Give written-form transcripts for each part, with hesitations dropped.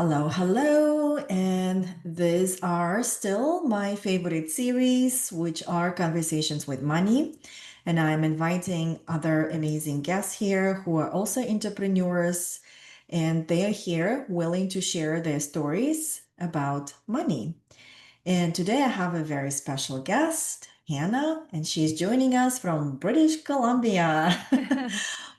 Hello, hello. And these are still my favorite series, which are Conversations with Money. And I'm inviting other amazing guests here who are also entrepreneurs, and they are here willing to share their stories about money. And today I have a very special guest, Hannah, and she's joining us from British Columbia.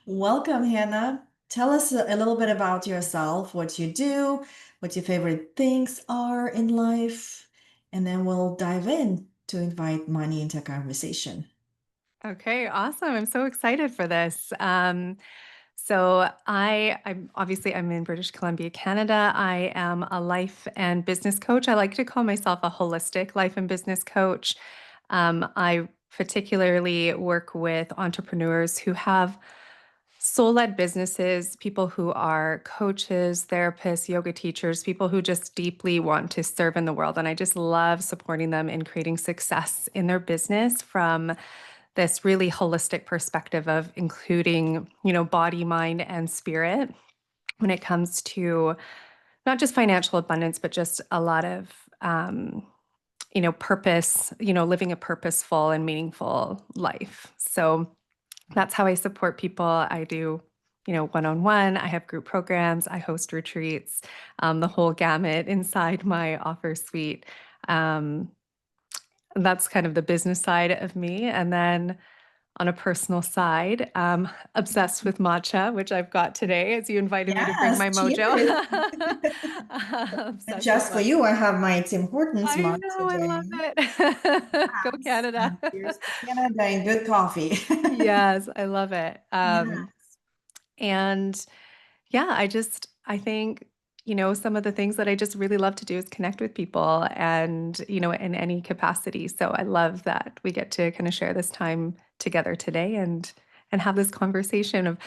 Welcome, Hannah. Tell us a little bit about yourself, what you do, what your favorite things are in life, and then we'll dive in to invite money into conversation. Okay, awesome. I'm so excited for this. I'm in British Columbia, Canada. I am a life and business coach. I like to call myself a holistic life and business coach. I particularly work with entrepreneurs who have soul-led businesses, people who are coaches, therapists, yoga teachers, people who just deeply want to serve in the world. And I just love supporting them in creating success in their business from this really holistic perspective of including, body, mind, and spirit when it comes to not just financial abundance, but just a lot of, purpose, living a purposeful and meaningful life. So that's how I support people. I do, one-on-one. I have group programs. I host retreats, the whole gamut inside my offer suite. Um, and that's kind of the business side of me. And then on a personal side, obsessed with matcha, which I've got today, as you invited me to bring Yes, my mojo. cheers. And Obsessed with just for matcha. you, I have my Tim Hortons I mug know, I love today. it. Go Yes. Canada. Cheers to Canada and good coffee. Yes, I love it. Yeah. And yeah, I think, some of the things that I just really love to do is connect with people and, in any capacity. So I love that we get to kind of share this time together today and have this conversation of,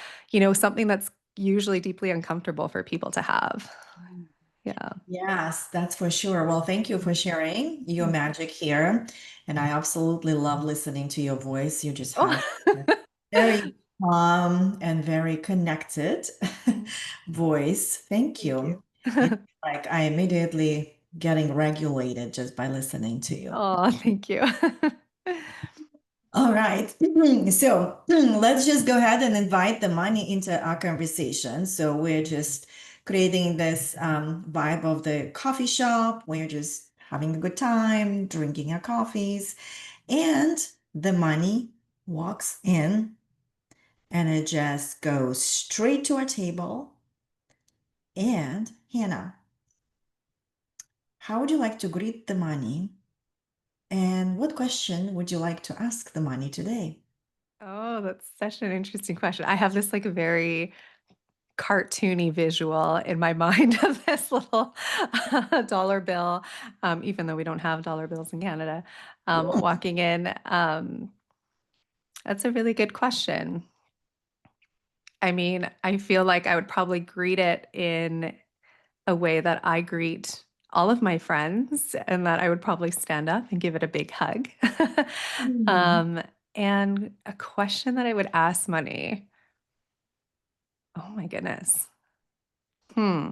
something that's usually deeply uncomfortable for people to have. Yeah. Yes, that's for sure. Well, thank you for sharing your magic here. And I absolutely love listening to your voice. You just Oh, have a very calm and very connected voice. Thank thank you. you. It's like I immediately getting regulated just by listening to you. Oh, thank you. All right. So let's just go ahead and invite the money into our conversation. So we're just creating this vibe of the coffee shop. We're just having a good time, drinking our coffees, and the money walks in and it just goes straight to our table. And Hannah, how would you like to greet the money? And what question would you like to ask the money today? Oh, that's such an interesting question. I have this like very cartoony visual in my mind of this little dollar bill, even though we don't have dollar bills in Canada, walking in. That's a really good question. I mean, I feel like I would probably greet it in a way that I greet all of my friends, and that I would probably stand up and give it a big hug. Mhm. um, and a question that I would ask money. Oh my goodness. Hmm.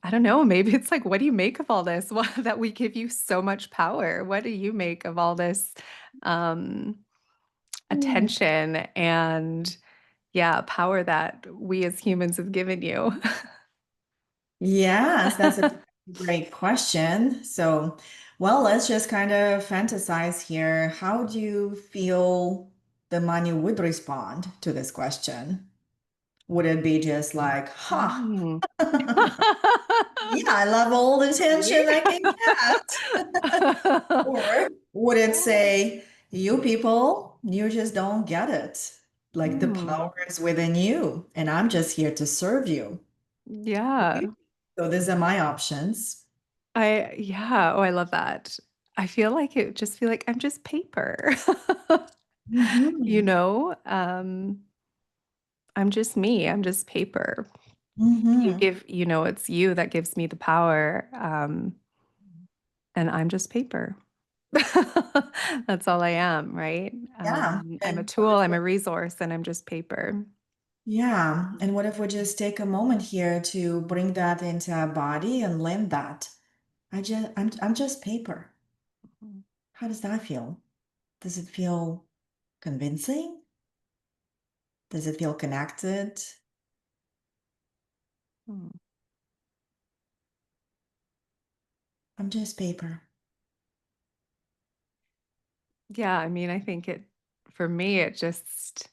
I don't know. Maybe it's like, what do you make of all this? What, that we give you so much power. What do you make of all this um, attention and, yeah, power that we as humans have given you? Yes, that's a great question. So, well, let's just kind of fantasize here. How do you feel the money would respond to this question? Would it be just like, ha, Hmm. yeah, I love all the attention I can Yeah. get? Or would it say, you people, you just don't get it. Like the Hmm. power is within you, and I'm just here to serve you. Yeah. So these are my options. Yeah. Oh, I love that. I feel like feel like I'm just paper. You Mhm. know, I'm just me. I'm just paper. Mhm. It's you that gives me the power. And I'm just paper. That's all I am, right? Yeah. I'm a And tool, I'm a resource, and I'm just paper. yeah. And what if we just take a moment here to bring that into our body and land that? I'm just paper. Mhm. How does that feel? Does it feel convincing? Does it feel connected? Mm. I'm just paper. Yeah, I mean, I think for me, it just,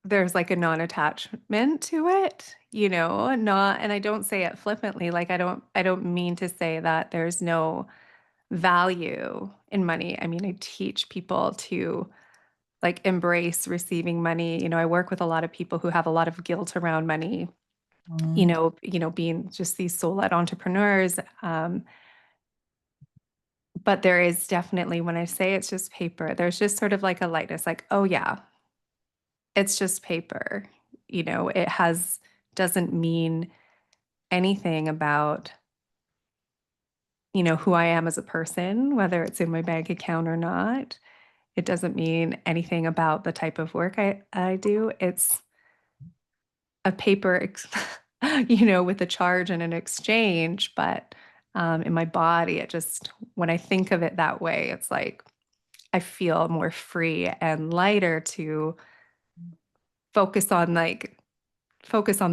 there's like a non-attachment to it, and I don't say it flippantly. Like I don't mean to say that there's no value in money. I mean, I teach people to like embrace receiving money. I work with a lot of people who have a lot of guilt around money, Mm. being just these soul-led entrepreneurs. But there is definitely, when I say it's just paper, there's just sort of like a lightness, like, oh yeah, it's just paper. It doesn't mean anything about, who I am as a person, whether it's in my bank account or not. It doesn't mean anything about the type of work I do. It's a paper, with a charge and an exchange. But in my body, when I think of it that way, it's like I feel more free and lighter to focus on like focus on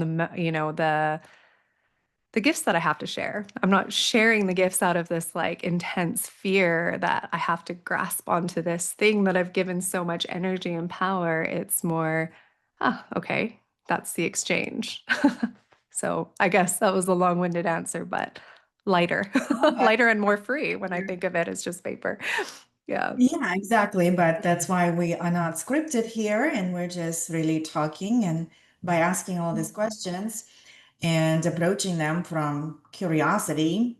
the gifts that I have to share. I'm not sharing the gifts out of this like intense fear that I have to grasp onto this thing that I've given so much energy and power. It's more, okay, that's the exchange. So I guess that was a long-winded answer, but lighter, Oh, that's lighter and more free when I weird. think of it as just paper. Yeah. Yeah, exactly. But that's why we are not scripted here and we're just really talking and by asking all these questions and approaching them from curiosity,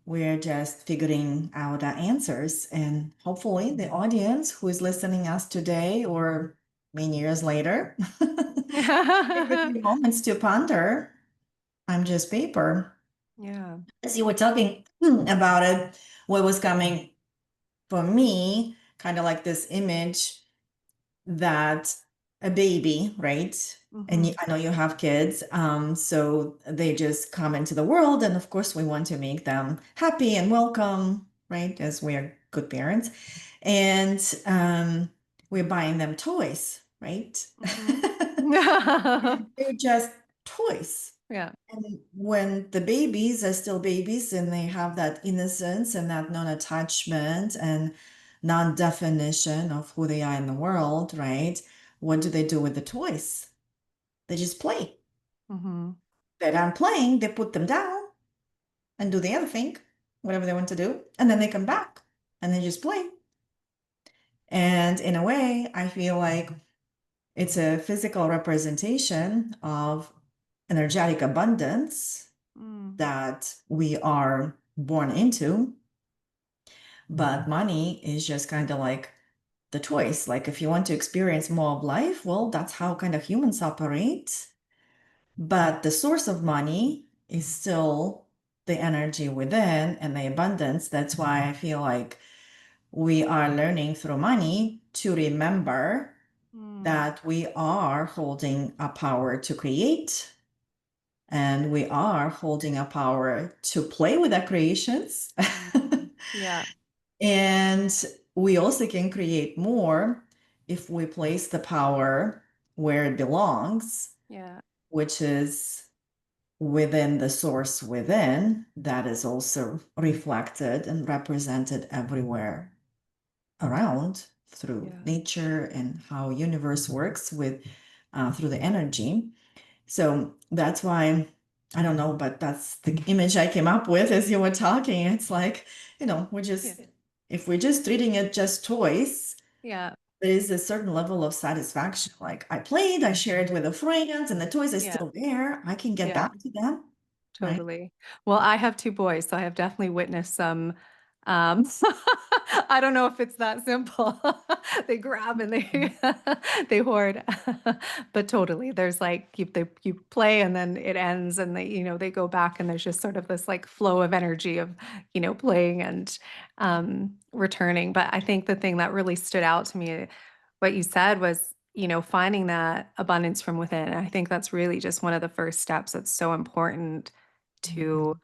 we're just figuring out the answers. And hopefully the audience who is listening us today or many years later take a few moments to ponder. I'm just paper. Yeah. As you were talking about it, what was coming for me, kind of like this image that a baby, right? And Hmm. I know you have kids, so they just come into the world, and of course, we want to make them happy and welcome, right? As we are good parents, and we're buying them toys, right? Hmm. They're just toys. Yeah. And when the babies are still babies and they have that innocence and that non-attachment and non-definition of who they are in the world, right? What do they do with the toys? They just play. Hmm. They're done playing, they put them down and do the other thing, whatever they want to do, and then they come back and they just play. And in a way, I feel like it's a physical representation of energetic abundance Mm. that we are born into. But money is just kind of like the choice. Like if you want to experience more of life, well, that's how kind of humans operate. But the source of money is still the energy within and the abundance. That's why I feel like we are learning through money to remember Mm. that we are holding a power to create and we are holding a power to play with our creations. Mhm. Yeah. And we also can create more if we place the power where it belongs, Yeah. which is within the source within, that is also reflected and represented everywhere around through Yeah. nature and how universe works with through the energy. So that's why I don't know, but that's the image I came up with as you were talking. It's like, we're Yeah. just, if we're just treating it just toys, Yeah. there is a certain level of satisfaction. Like I played, I shared with a friend, and the toys are Yeah. still there. I can get Yeah. back to them, right? Totally. Well, I have two boys, so I have definitely witnessed some Um, I don't know if it's that simple. They grab and they they hoard. But totally, there's like you play and then it ends and they go back and there's just sort of this like flow of energy of, playing and returning. But I think the thing that really stood out to me, what you said was, finding that abundance from within. I think that's really just one of the first steps that's so important to,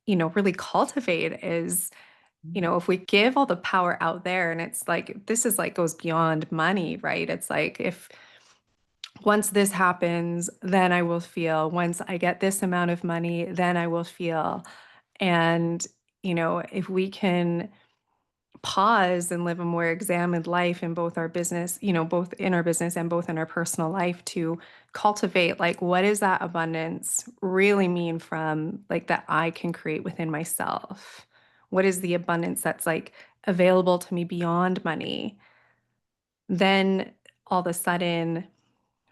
really cultivate is, if we give all the power out there and it's like this is like goes beyond money, right? It's like if once this happens, then I will feel. Once I get this amount of money, then I will feel. And, if we can pause and live a more examined life in both our business, both in our business and both in our personal life to cultivate like what does that abundance really mean from like that I can create within myself? What is the abundance that's like available to me beyond money? Then all of a sudden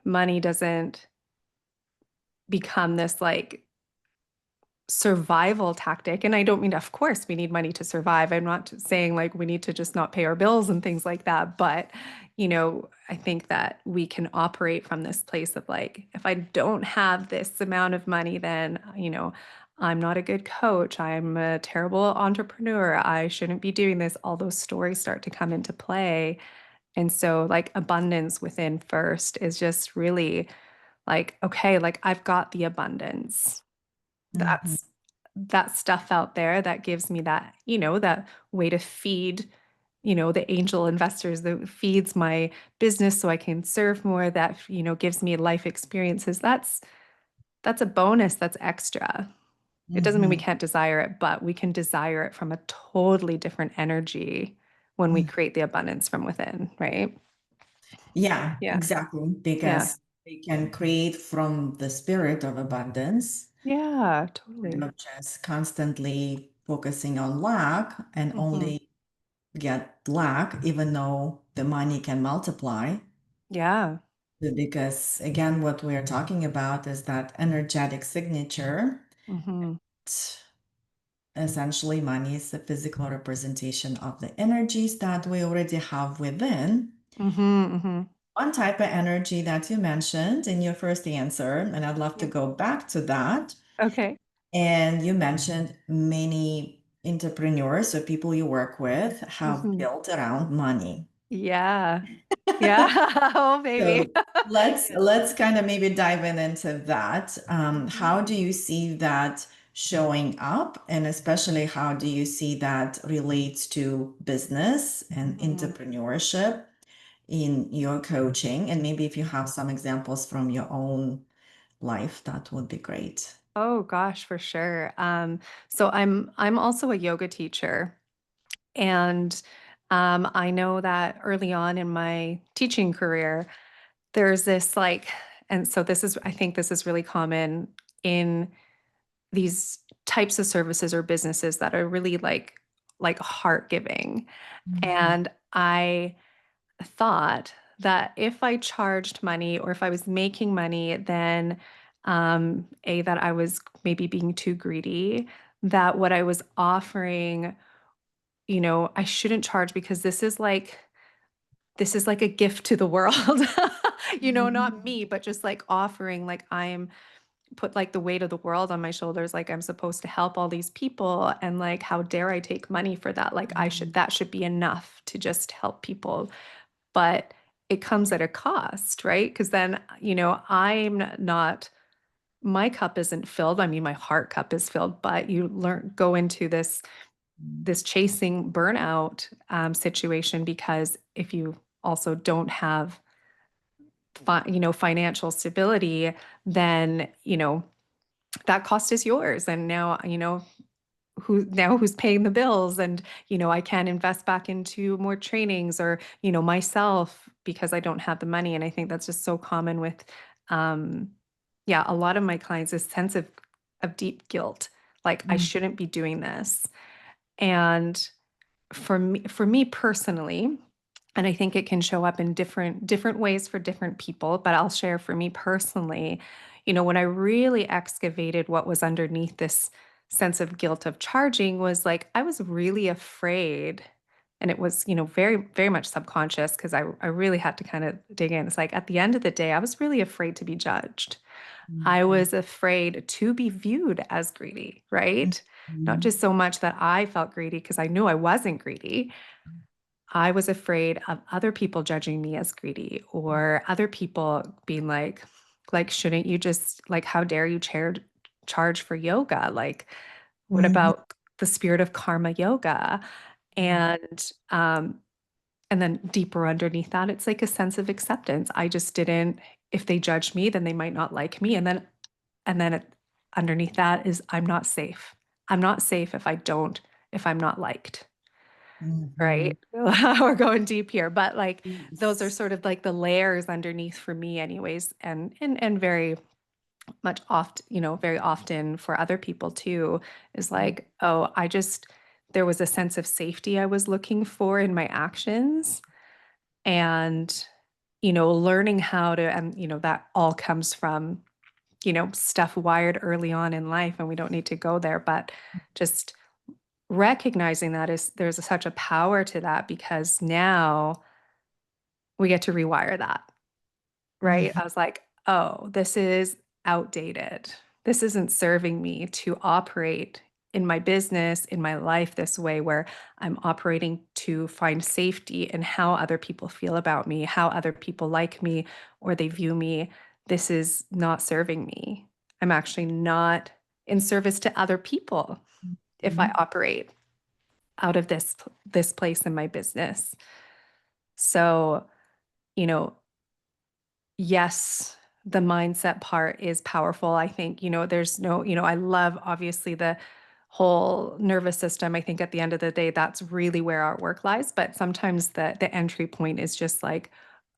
money doesn't become this like survival tactic. And I don't mean, of course, we need money to survive. I'm not saying like we need to just not pay our bills and things like that. But, I think that we can operate from this place of like, if I don't have this amount of money, then, I'm not a good coach. I'm a terrible entrepreneur. I shouldn't be doing this. All those stories start to come into play. And so, like, abundance within first is just really like, okay, like I've got the abundance. Mhm. That's that stuff out there that gives me that, that way to feed, the angel investors that feeds my business so I can serve more, that, gives me life experiences. That's a bonus, that's extra. It doesn't mean we Mhm. can't desire it, but we can desire it from a totally different energy when we Mhm. create the abundance from within, right? Yeah, Yeah. exactly. Yeah. Because we can create from the spirit of abundance Yeah, instead totally. of just constantly focusing on lack and Mhm. only get lack, even though the money can multiply. Yeah. Because again, what we're talking about is that energetic signature. Mhm. Essentially, money is the physical representation of the energies that we already have within. Mhm. Mhm. One type of energy that you mentioned in your first answer, and I'd love to Yeah. go back to that. Okay. And you mentioned many entrepreneurs or people you work with have Mhm. built around money. Yeah. Yeah. Oh, baby. So let's Yeah. let's kind of maybe dive into that. Mhm. How do you see that showing up, and especially how do you see that relates to business and Mhm. entrepreneurship in your coaching? And maybe if you have some examples from your own life, that would be great. Oh gosh, for sure. So I'm also a yoga teacher, and I know that early on in my teaching career, there's this like, and so this is, I think this is really common in these types of services or businesses that are really like heart giving. Mhm. And I thought that if I charged money or if I was making money, then that I was maybe being too greedy, that what I was offering, I shouldn't charge because this is like a gift to the world. Not Mhm. me, but just like offering, like I'm put like the weight of the world on my shoulders, like I'm supposed to help all these people. And like, how dare I take money for that? Like that should be enough to just help people, but it comes at a cost, right? Because then, my cup isn't filled. I mean, my heart cup is filled, but you go into this chasing burnout situation because if you also don't have, financial stability, then, that cost is yours. And now, who's paying the bills and I can invest back into more trainings or myself because I don't have the money. And I think that's just so common with um yeah, a lot of my clients, this sense of deep guilt, like I Mhm. shouldn't be doing this. And for me personally, and I think it can show up in different ways for different people, but I'll share for me personally, when I really excavated what was underneath this sense of guilt of charging was like I was really afraid, and it was, very, very much subconscious because I really had to kind of dig in. It's like at the end of the day, I was really afraid to be judged. I Mhm. was afraid to be viewed as greedy, right? Not Mhm. just so much that I felt greedy because I knew I wasn't greedy. I was afraid of other people judging me as greedy or other people being like, shouldn't you just like, how dare you charge for yoga? Like, what Mhm. about the spirit of karma yoga? And and then deeper underneath that, it's like a sense of acceptance. I just didn't, if they judge me, then they might not like me. And then underneath that is I'm not safe. I'm not safe if I'm not liked. Mhm. Right? We're going deep here, but like those are Yes. sort of like the layers underneath for me anyways, and very much very often for other people too, is like, oh, there was a sense of safety I was looking for in my actions. And, learning how to, and, that all comes from, stuff wired early on in life, and we don't need to go there, but just recognizing that there's such a power to that because now we get to rewire that, right? Mhm. I was like, "Oh, this is outdated. This isn't serving me to operate in my business, in my life this way where I'm operating to find safety in how other people feel about me, how other people like me or they view me. This is not serving me. I'm actually not in service to other people if I Mhm. operate out of this place in my business." So, you know, yes, the mindset part is powerful. I think, there's no, I love obviously the whole nervous system. I think at the end of the day, that's really where our work lies. But sometimes the entry point is just like,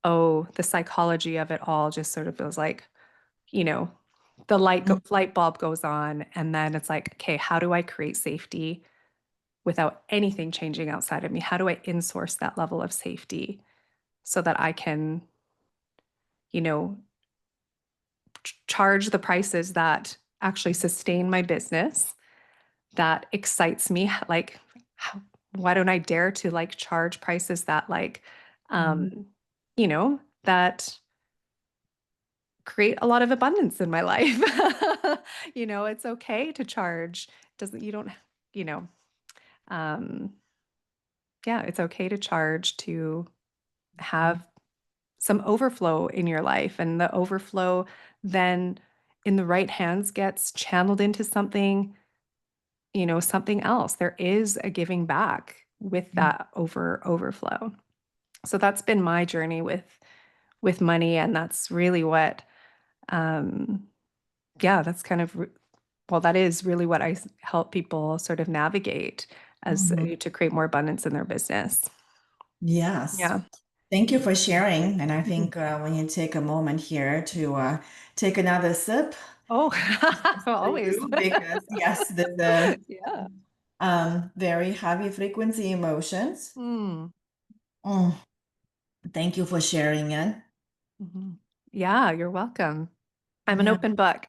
oh, the psychology of it all just sort of feels like, you know, the light bulb goes on, and then it's like, okay, how do I create safety without anything changing outside of me? How do I insource that level of safety so that I can, you know, charge the prices that actually sustain my business, that excites me? Like, why don't I dare to like charge prices that Mhm. um, that create a lot of abundance in my life? It's okay to charge. Doesn't, you don't, you know, um, yeah, it's okay to charge to have some overflow in your life, and the overflow then in the right hands gets channeled into something, something else. There is a giving back with that overflow. So that's been my journey with money, and that's really what um yeah, that's kind of well, that is really what help people sort of navigate as Mhm. to create more abundance in their business. Yes. Yeah. Thank you for sharing. And I Mhm. think when you take a moment here to take another sip Oh, for always. you, because yes, the Yeah. very heavy frequency emotions. Mm. Mm, thank you for sharing it. Mhm. Yeah, you're welcome. I'm an Yeah. open book.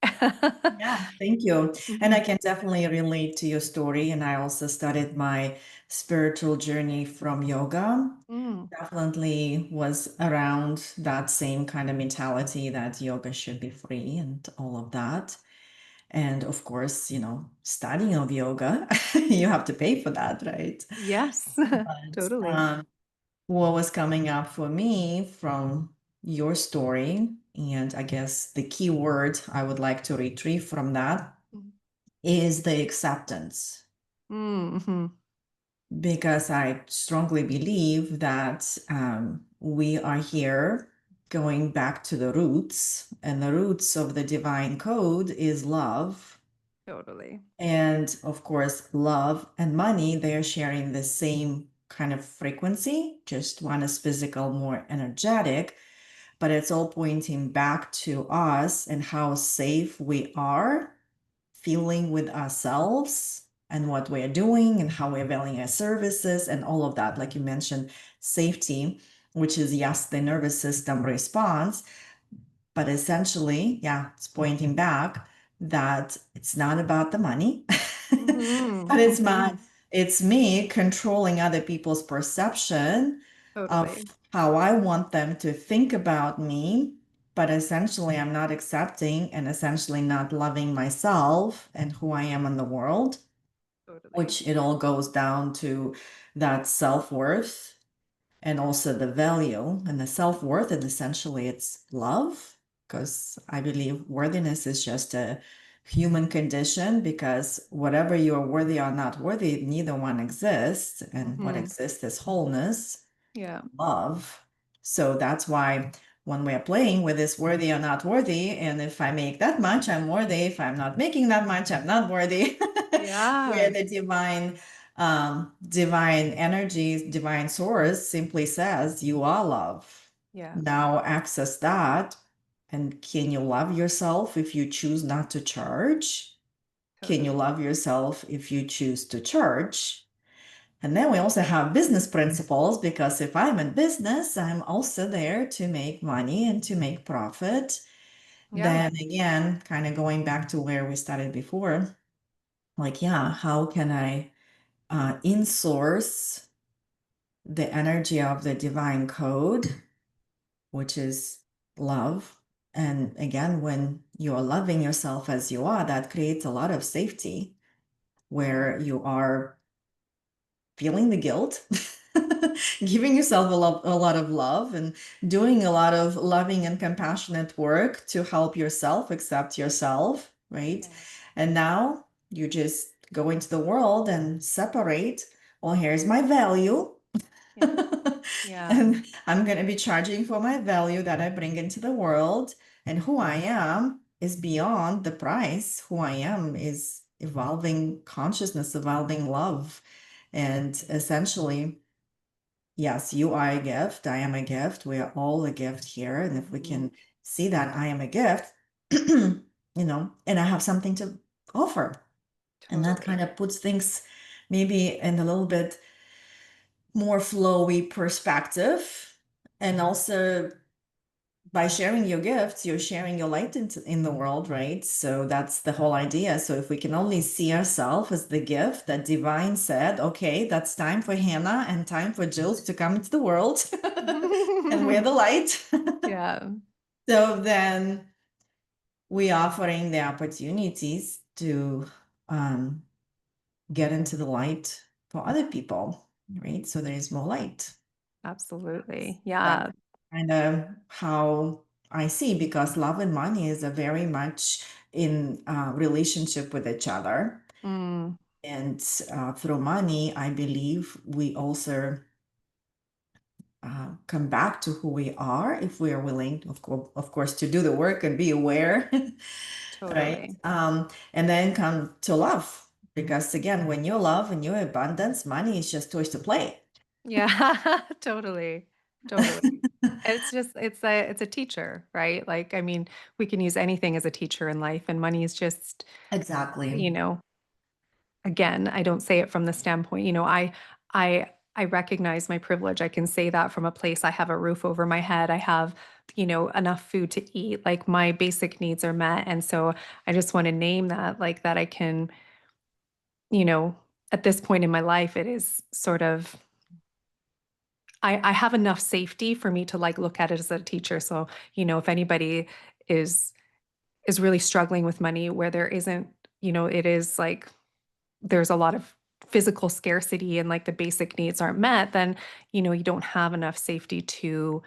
Yeah, thank you. And I Mhm. can definitely relate to your story. And I also started my spiritual journey from yoga. Mm. Definitely was around that same kind of mentality that yoga should be free and all of that. And of course, studying of yoga, you have to pay for that, right? Yes, But totally. what was coming up for me from your story, and I guess the key word I would like to retrieve from that is the acceptance. Mhm. Because I strongly believe that we are here going back to the roots, and the roots of the divine code is love. Totally. And of course, love and money, they're sharing the same kind of frequency, just one is physical, more energetic, but it's all pointing back to us and how safe we are feeling with ourselves and what we're doing and how we're valuing our services and all of that. Like you mentioned, safety, which is, yes, the nervous system response, but essentially, yeah, it's pointing back that it's not about the money, Mhm, but mhm. it's me controlling other people's perception Totally, of how I want them to think about me. But essentially, I'm not accepting and essentially not loving myself and who I am in the world, totally. which it all goes down to that self-worth and also the value and the self-worth. And essentially it's love, because I believe worthiness is just a human condition, because whatever you're worthy or not worthy, neither one exists, and what Mhm. exists is wholeness, Yeah, love. So that's why when we're playing with this worthy or not worthy, and if I make that much, I'm worthy. If I'm not making that much, I'm not worthy. Where yeah, the divine energy, divine source simply says, you are love. yeah, Now access that. And can you love yourself if you choose not to charge? Can you totally. love yourself if you choose to charge? And then we also have business principles, because if I'm in business, I'm also there to make money and to make profit. Yeah, Then again, kind of going back to where we started before, like, yeah, how can I in-source the energy of the divine code, which is love? And again, when you're loving yourself as you are, that creates a lot of safety, yeah, where you are feeling the guilt, giving yourself a lot of love, and doing a lot of loving and compassionate work to help yourself accept yourself, right? yeah, And now you just go into the world and separate. Well, here's my value. yeah, yeah, And I'm going to be charging for my value that I bring into the world. And who I am is beyond the price. Who I am is evolving consciousness, evolving love. And essentially, yes, you are a gift. I am a gift. We are all a gift here. And if we mhm. can see that I am a gift, and I have something to offer. And that kind Totally. of puts things maybe in a little bit more flowy perspective. And also, by sharing your gifts, you're sharing your light in the world, right? So that's the whole idea. So if we can only see ourselves as the gift that divine said, okay, that's time for Hannah and time for Jules to come into the world and we're the light. Yeah, So then we offering the opportunities to um, get into the light for other people, right? So there is more light. absolutely. That's Yeah. kind of how I see, because love and money is a very much in relationship with each other. Mm, And through money, I believe we also come back to who we are if we are willing, of course, to do the work and be aware, right? totally. And then come to love. Because again, when you love and you're abundance, money is just toys to play. Yeah, totally. Totally. It's a teacher, right? Like, I mean, we can use anything as a teacher in life, and money is just, Exactly. you know, again, I don't say it from the standpoint, I recognize my privilege. I can say that from a place. I have a roof over my head. I have, enough food to eat. Like, my basic needs are met. And so I just want to name that, like, that I can, you know, at this point in my life, it is sort of, I have enough safety for me to, like, look at it as a teacher. So, if anybody is really struggling with money, where there isn't, it is like there's a lot of physical scarcity and, like, the basic needs aren't met, then, you don't have enough safety to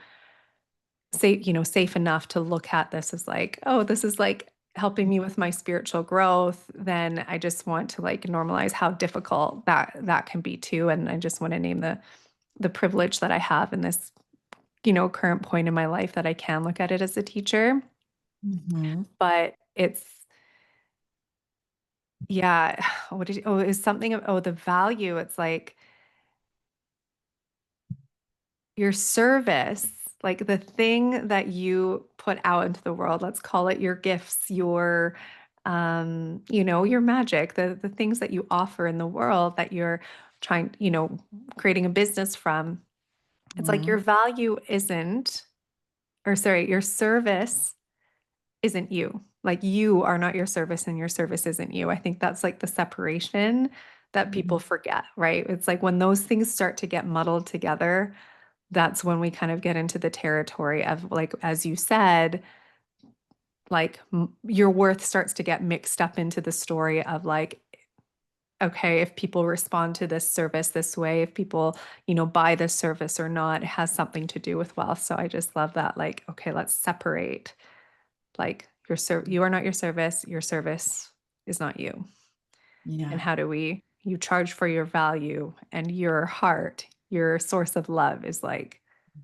say, safe enough to look at this as like, oh, this is like helping me with my spiritual growth. Then I just want to, like, normalize how difficult that can be too. And I just want to name the privilege that I have in this, current point in my life, that I can look at it as a teacher. Mhm. But it's, yeah, it's something of, the value. It's like your service, like the thing that you put out into the world, let's call it your gifts, your magic, the things that you offer in the world, that you're trying, creating a business from. It's like your Mhm. value isn't, or sorry, your service isn't you. Like you are not your service and your service isn't you. I think that's like the separation that people Mhm. forget, right? It's like when those things start to get muddled together, that's when we kind of get into the territory of like, as you said, like your worth starts to get mixed up into the story of like, okay, if people respond to this service this way, if people, buy this service or not, it has something to do with wealth. So I just love that. Like, okay, let's separate. Like you are not your service is not you. And Yeah. how do you charge for your value and your heart, your source of love is like,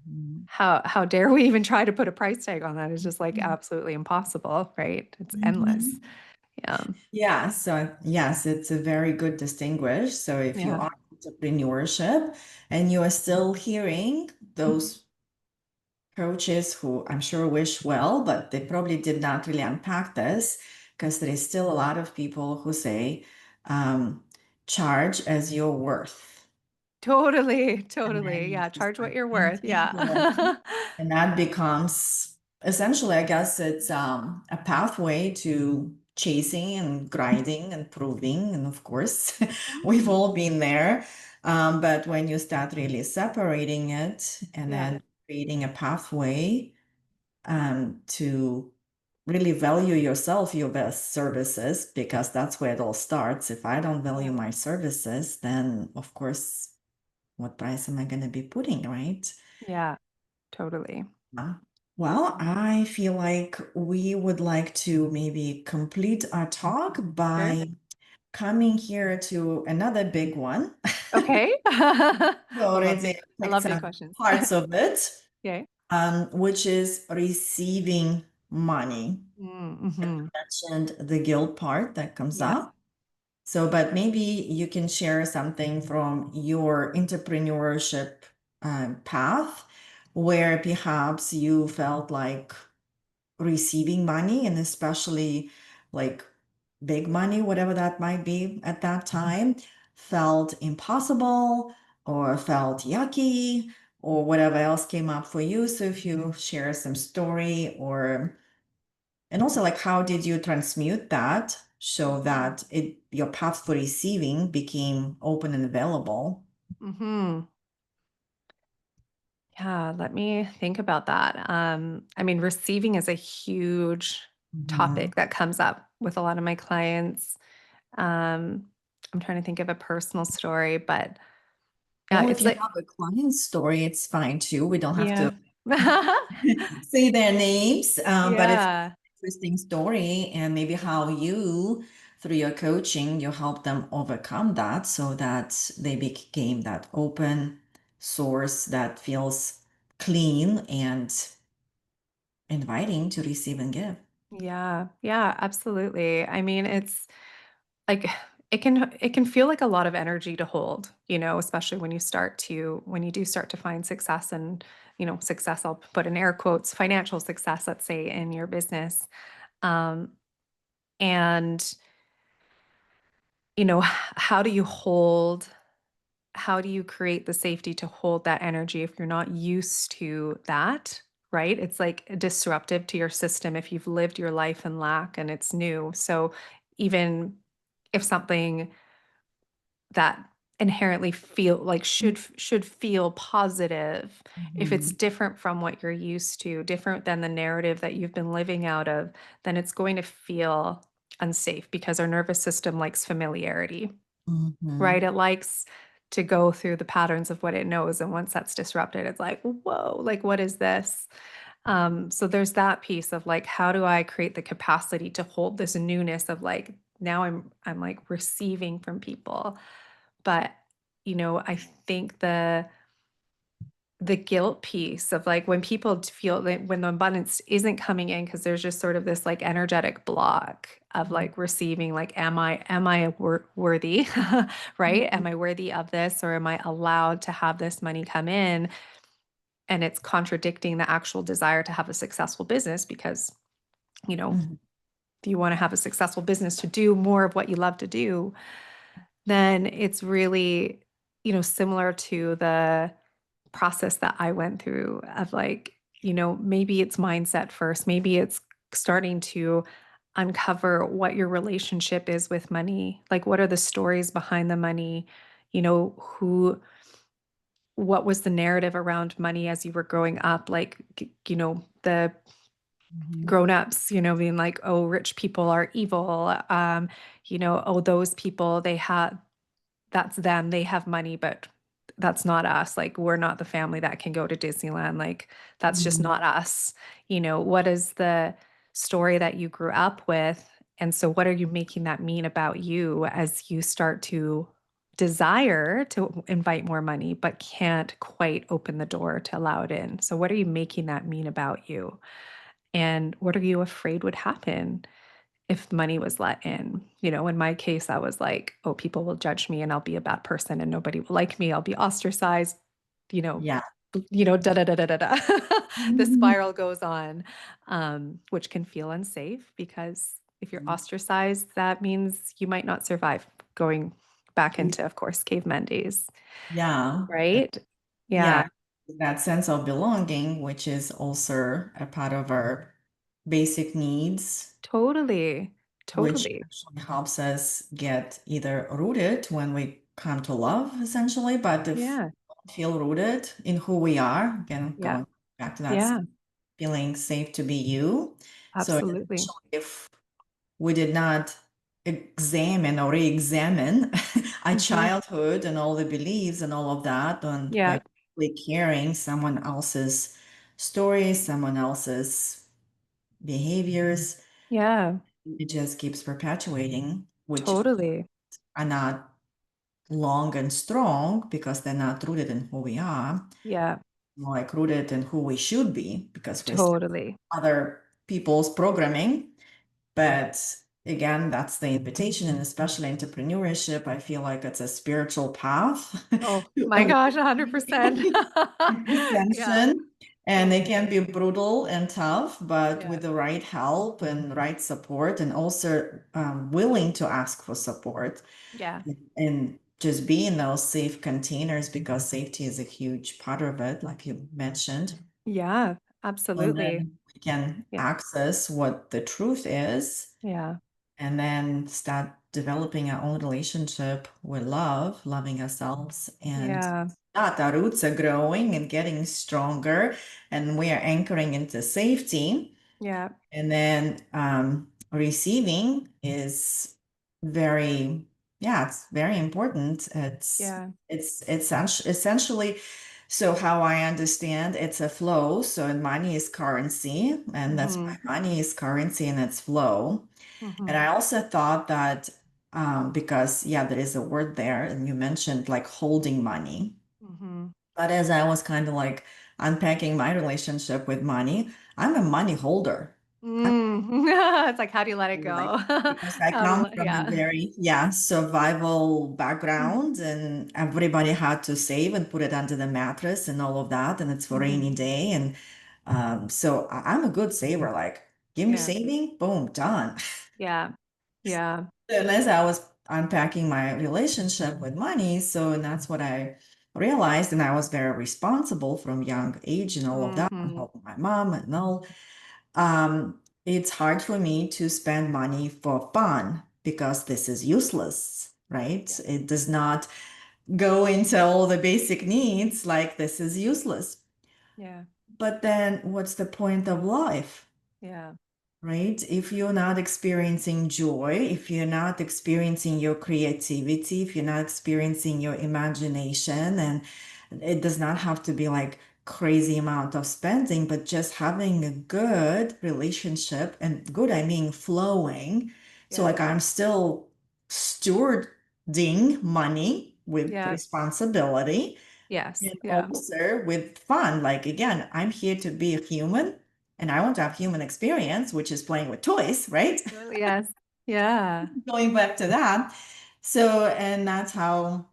Mhm. how dare we even try to put a price tag on that? It's just like Mhm. absolutely impossible, right? It's endless. Mhm. Yeah. Yeah, so yes, it's a very good distinguish. So if you Yeah. are entrepreneurship and you are still hearing those coaches who I'm sure wish well, but they probably did not really unpack this because there is still a lot of people who say, um, charge as your worth. Totally. And Totally. then Yeah. it's Charge what like you're worth. empty Yeah. and that becomes essentially, I guess it's a pathway to chasing and grinding and proving. And of course, we've all been there. But when you start really separating it and Yeah. then creating a pathway to really value yourself, your best services, because that's where it all starts. If I don't Yeah. value my services, then of course, what price am I going to be putting, right? Yeah. Totally. Uh, Well, I feel like we would like to maybe complete our talk Sure. by coming here to another big one. Okay. We I love already big I picked love big some questions. parts of it, Okay. which is receiving money. Mm-hmm. Mentioned the guilt part that comes Yes. up. So, but maybe you can share something from your entrepreneurship path where perhaps you felt like receiving money and especially like big money, whatever that might be at that time, felt impossible or felt yucky or whatever else came up for you. So if you share some story or and also like how did you transmute that so that it your path for receiving became open and available? Mm-hmm. Yeah, let me think about that. I mean, receiving is a huge Mhm. topic that comes up with a lot of my clients. Um, I'm trying to think of a personal story, but yeah, Well, if it's you like, have a client story, it's fine too. We don't have yeah. to say their names, but if Yeah. interesting story and maybe how you, through your coaching, you help them overcome that so that they became that open source that feels clean and inviting to receive and give. Yeah. Yeah, absolutely. I mean, it's like it can feel like a lot of energy to hold, especially when you do start to find success and, success, I'll put in air quotes, financial success, let's say, in your business. Um, and, how do you how do you create the safety to hold that energy if you're not used to that? Right? It's like disruptive to your system if you've lived your life in lack and it's new. So even if something that inherently feel like should feel positive, if it's Mhm. different from what you're used to, different than the narrative that you've been living out of, then it's going to feel unsafe because our nervous system likes familiarity, right? Mhm. It likes to go through the patterns of what it knows, and once that's disrupted, it's like, whoa, like what is this? So there's that piece of like, how do I create the capacity to hold this newness of like, now I'm like receiving from people. But, I think the guilt piece of like when people feel that when the abundance isn't coming in because there's just sort of this like energetic block of like receiving, like am I worthy, right? Mhm. Am I worthy of this, or am I allowed to have this money come in? And it's contradicting the actual desire to have a successful business because, you know Mhm. if you want to have a successful business to do more of what you love to do, then it's really, similar to the process that I went through of like, maybe it's mindset first. Maybe it's starting to uncover what your relationship is with money. Like, what are the stories behind the money? You know, what was the narrative around money as you were growing up? Like, the Mhm. grown-ups, being like, "Oh, rich people are evil." "Oh, those people, that's them, they have money, but that's not us. Like, we're not the family that can go to Disneyland. Like, that's just Mhm. not us." What is the story that you grew up with? And so what are you making that mean about you as you start to desire to invite more money, but can't quite open the door to allow it in? So what are you making that mean about you? And what are you afraid would happen if money was let in? In my case, I was like, oh, people will judge me and I'll be a bad person and nobody will like me. I'll be ostracized, you know, Yeah. da da da da da da. The Mhm. spiral goes on, which can feel unsafe because if you're ostracized, that means you might not survive going back into, of course, caveman days, Yeah. right? Yeah. Yeah, That sense of belonging, which is also a part of our basic needs, totally. which Totally. actually helps us get either rooted when we come to love, essentially, but if Yeah. we don't feel rooted in who we are, again, Yeah. going back to that Yeah. feeling safe to be you. So Absolutely. essentially, if we did not examine or re-examine our Mhm. childhood and all the beliefs and all of that, and Yeah. we're really carrying someone else's story, someone else's behaviors, Yeah. it just keeps perpetuating, which Totally. are not long and strong because they're not rooted in who we are, Yeah. more like rooted in who we should be because we're still Totally. other people's programming. But again, that's the invitation, and especially entrepreneurship, I feel like it's a spiritual path Oh to my gosh, 100%. awakening Yeah. ascension. And it can Totally. be brutal and tough, but Yeah. with the right help and right support, and also willing to ask for support Yeah. and just be in those safe containers because safety is a huge part of it, like you mentioned. Yeah. And Absolutely. then we can Yeah. access what the truth is Yeah. and then start developing our own relationship with love, loving ourselves. And Yeah. that our roots are growing and getting stronger, and we are anchoring into safety. Yeah. And then receiving is very, yeah, it's very important. Yeah. Essentially, so how I understand it's a flow. So money is currency, and that's why Mhm. money is currency and it's flow. And Mhm. I also thought that because, yeah, there is a word there, and you mentioned like holding money. Mhm. But as I was kind of like unpacking my relationship with money, I'm a money holder. Mm. It's like, how do you let it Like, go? because I How do you come let from a yeah. very, yeah, survival background, and everybody had to save and put it under the mattress and all of that, and it's for Mhm. rainy day. And so I'm a good saver. Like, give me Yeah. saving, boom, done. Yeah. Yeah. And as I was unpacking my relationship with money, so and that's what I realized, and I was very responsible from young age and all of that, and Mhm. helping my mom and all. It's hard for me to spend money for fun because this is useless, right? Yeah. It does not go into all the basic needs, like this is useless. Yeah. But then what's the point of life? Yeah. Right? If you're not experiencing joy, if you're not experiencing your creativity, if you're not experiencing your imagination, and it does not have to be like crazy amount of spending, but just having a good relationship, and good, I mean flowing. So Yeah. like I'm still stewarding money with Yeah. responsibility Yes. and Yeah. also with fun. Like again, I'm here to be a human and I want to have human experience, which is playing with toys, right? Absolutely. Yes. Yeah. Going back to that. So, and that's how,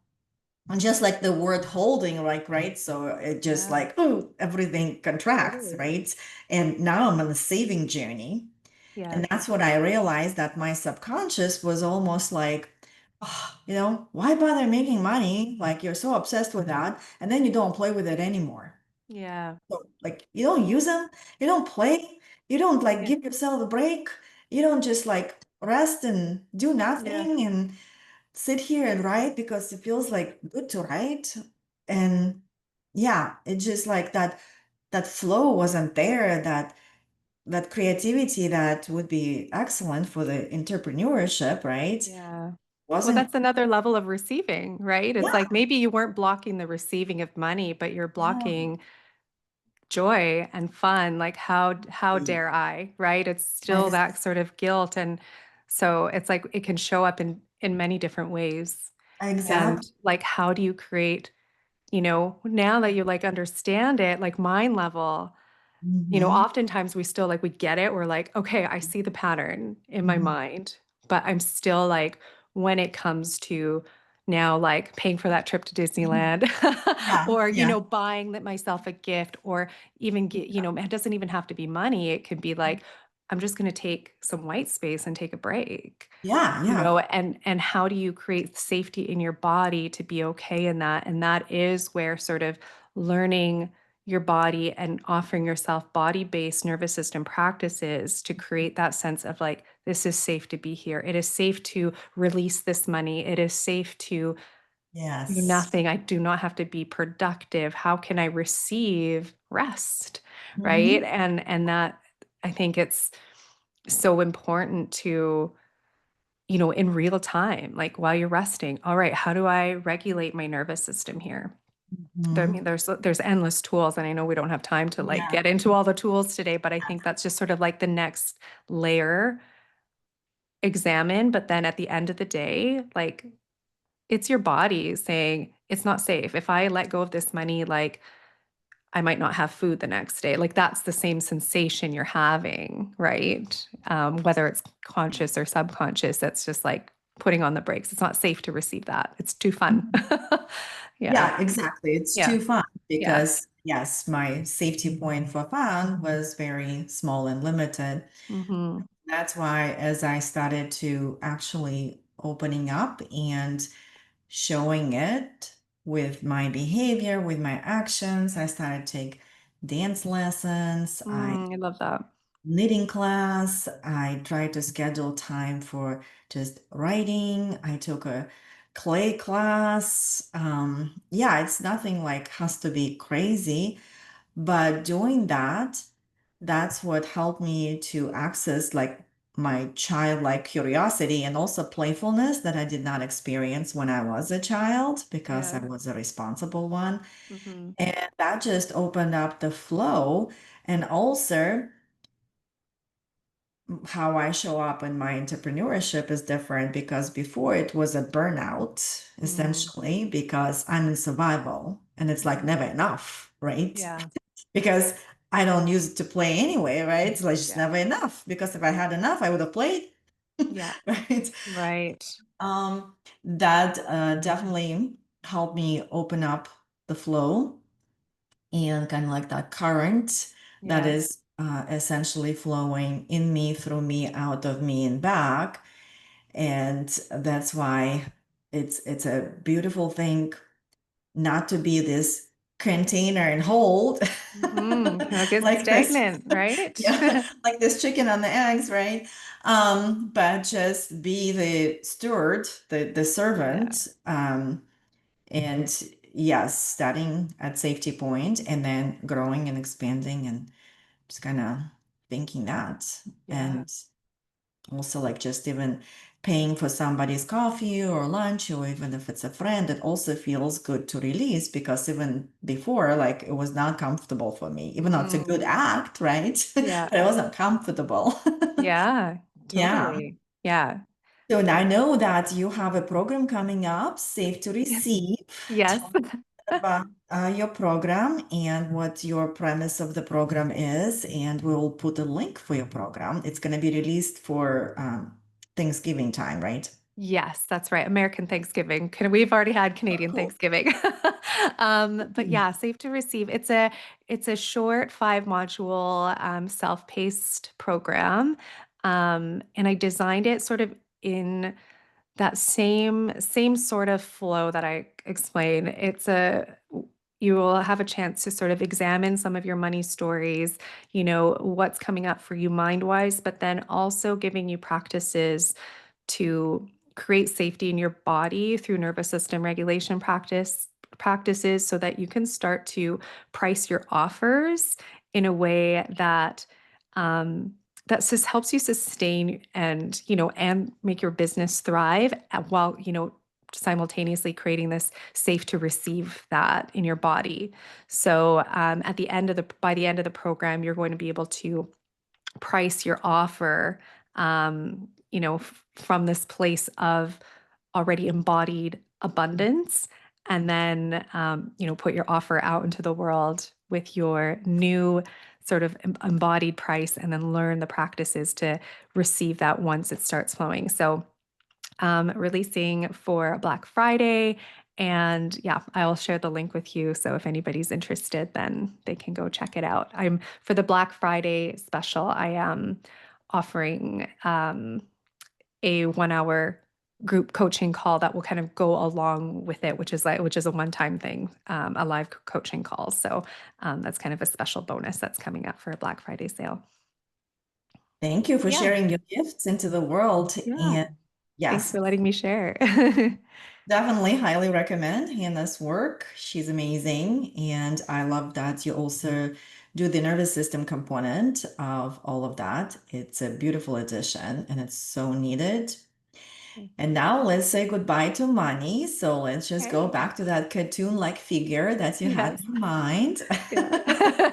and just like the word holding, like, right? So it just Yeah. like, oh, everything contracts, Totally. right? And now I'm on a saving journey. Yeah. And that's what I realized that my subconscious was almost like, why bother making money? Like you're so obsessed with that, and then you don't play with it anymore. Yeah. So, like you don't use them, you don't play, you don't like Yeah. give yourself a break. You don't just like rest and do Yeah. nothing and sit here and write because it feels like good to write. And yeah, it just like that flow wasn't there, that creativity that would be excellent for the entrepreneurship, right? Yeah. Well, Wasn't. that's another level of receiving, right? It's Yeah. like maybe you weren't blocking the receiving of money, but you're Yeah. blocking joy and fun. Like how dare I, right? It's still Ex- that sort of guilt. And so it's like it can show up in many different ways. And Exactly. like how do you create, now that you like understand it, like mind level, Hmm. oftentimes we still like we get it. We're like, okay, I see the pattern in my Hmm. mind, but I'm still like, when it comes to now like paying for that trip to Disneyland Yeah. or, Yeah. buying that myself a gift or even get, it doesn't even have to be money. It could be like, I'm just going to take some white space and take a break. Yeah. Yeah. And how do you create safety in your body to be okay in that? And that is where sort of learning your body and offering yourself body-based nervous system practices to create that sense of like, this is safe to be here. It is safe to release this money. It is safe to do Yes. nothing. I do not have to be productive. How can I receive rest? Right. Hmm. And that I think it's so important to, in real time, like while you're resting, all right, how do I regulate my nervous system here? I Hmm. mean, there's endless tools, and I know we don't have time to like Yeah. get into all the tools today, but I think that's just sort of like the next layer, examine, but then at the end of the day, like it's your body saying it's not safe. If I let go of this money, like I might not have food the next day. Like that's the same sensation you're having, right? Whether it's conscious or subconscious, that's just like putting on the brakes. It's not safe to receive that. It's too fun. Yeah. Yeah, exactly. It's Yeah. too fun Yeah. because, yes, my safety point for fun was very small and limited. Hmm. That's why, as I started to actually opening up and showing it with my behavior, with my actions, I started to take dance lessons. I I love that. knitting class. I tried to schedule time for just writing. I took a clay class. Yeah, it's nothing like has to be crazy, but doing that, that's what helped me to access like my childlike curiosity and also playfulness that I did not experience when I was a child because I Yeah. was a responsible one. Hmm. And that just opened up the flow. And also, how I show up in my entrepreneurship is different because before it was a burnout, Mm. essentially, because I'm in survival and it's like Hmm. never enough, right? Yeah. Because I don't use it to play anyway, right? It's like just Yeah. never enough. Because if I had enough, I would have played, Yeah. right? Right. That definitely helped me open up the flow and kind of like that current that Yeah. is essentially flowing in me, through me, out of me, and back. And that's why it's a beautiful thing not to be this container and hold I'll get like this, stagnant, right? yeah, like this chicken on the eggs, right? But just be the steward, the Yeah. servant, and yes, starting at safety point and then growing and expanding and just kind of thinking that. Yeah. And also like just even paying for somebody's coffee or lunch, or even if it's a friend, it also feels good to release because even before, like it was not comfortable for me, even though it's a good Mm. act, right? Yeah. But I wasn't comfortable. Yeah. Yeah. Totally. Yeah. So now I know that you have a program coming up, Safe to Yeah. Receive. Yes. Tell me about your program and what your premise of the program is, and we'll put a link for your program. It's going to be released for Thanksgiving time, right? Yes, that's right. American Thanksgiving. We've already had Oh, Canadian cool. Thanksgiving. But yeah, Safe to Receive. It's a short 5 module self-paced program. And I designed it sort of in that same sort of flow that I explained. you will have a chance to sort of examine some of your money stories, what's coming up for you mind-wise, but then also giving you practices to create safety in your body through nervous system regulation practices so that you can start to price your offers in a way that that just helps you sustain and make your business thrive while simultaneously creating this safe to receive that in your body. So at the end of the by the end of the program, you're going to be able to price your offer, from this place of already embodied abundance, and then, put your offer out into the world with your new sort of embodied price, and then learn the practices to receive that once it starts flowing. So, releasing for Black Friday. And yeah, I'll share the link with you. So if anybody's interested, then they can go check it out. I'm for the Black Friday special, I am offering a 1 hour group coaching call that will kind of go along with it, which is a one-time thing, a live coaching call. So that's kind of a special bonus that's coming up for a Black Friday sale. Thank you for Yeah, sharing your gifts into the world. yeah. And Thanks yes, for letting me share. definitely highly recommend Hannah's work. She's amazing. And I love that you also do the nervous system component of all of that. It's a beautiful addition and it's so needed. And now let's say goodbye to money. So let's just go Okay. back to that cartoon-like figure that you had Yes. in mind. Yeah.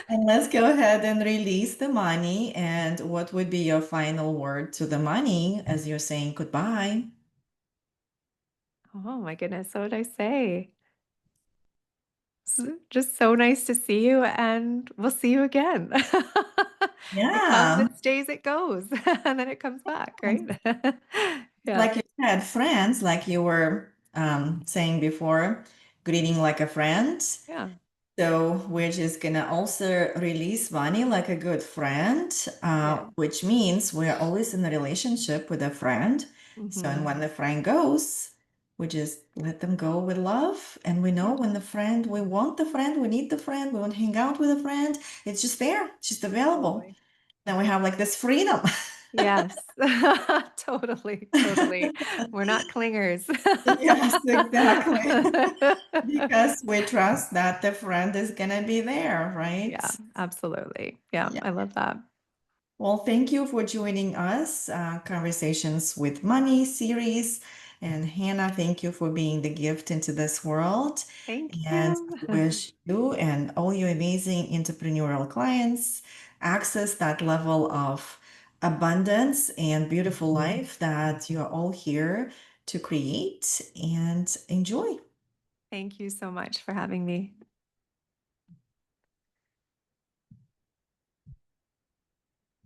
And let's go ahead and release the money. And what would be your final word to the money as you're saying goodbye? Oh my goodness, what would I say? Just so nice to see you, and we'll see you again. It comes, Yeah. it stays, it goes, and then it comes back, right? Yeah. Like you said, friends, like you were saying before, greeting like a friend. Yeah. So we're just gonna also release money like a good friend, Yeah. which means we're always in a relationship with a friend. So and Mhm. when the friend goes, we just let them go with love. And we know Yeah, when the friend, we want the friend, we need the friend, we want to hang out with a friend. It's just there, it's just available. totally. Then we have like this freedom. Yes. Totally, totally. We're not clingers. Yes, exactly. Because we trust that the friend is gonna be there, right? Yeah, absolutely. Yeah, Yeah. I love that. Well, thank you for joining us, Conversations with Money series. And Hannah, thank you for being the gift into this world. Thank And you. I wish you and all your amazing entrepreneurial clients access that level of abundance and beautiful life that you are all here to create and enjoy. Thank you so much for having me.